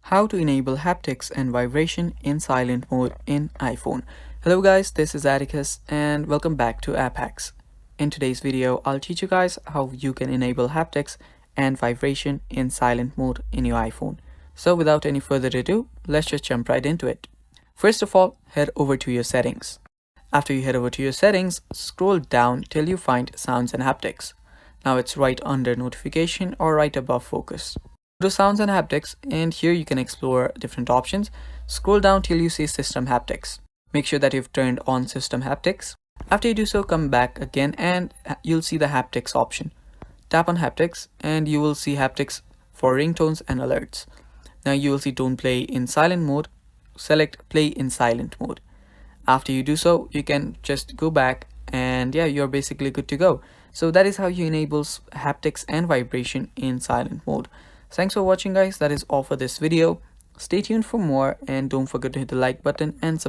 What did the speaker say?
How to enable haptics and vibration in silent mode in iPhone. Hello guys, this is Atticus and welcome back to App Hacks. In today's video, I'll teach you guys how you can enable haptics and vibration in silent mode in your iPhone. So without any further ado, let's just jump right into it. First of all, head over to your settings. After you head over to your settings, scroll down till you find sounds and haptics. Now it's right under notification or right above focus. Go to sounds and haptics, and here you can explore different options. Scroll down till you see system haptics. Make sure that you've turned on system haptics. After you do so, come back again and you'll see the haptics option. Tap on haptics and you will see haptics for ringtones and alerts. Now you will see don't play in silent mode. Select play in silent mode. After you do so, you can just go back and yeah, you're basically good to go. So that is how you enable haptics and vibration in silent mode. Thanks for watching guys, that is all for this video. Stay tuned for more and don't forget to hit the like button and subscribe.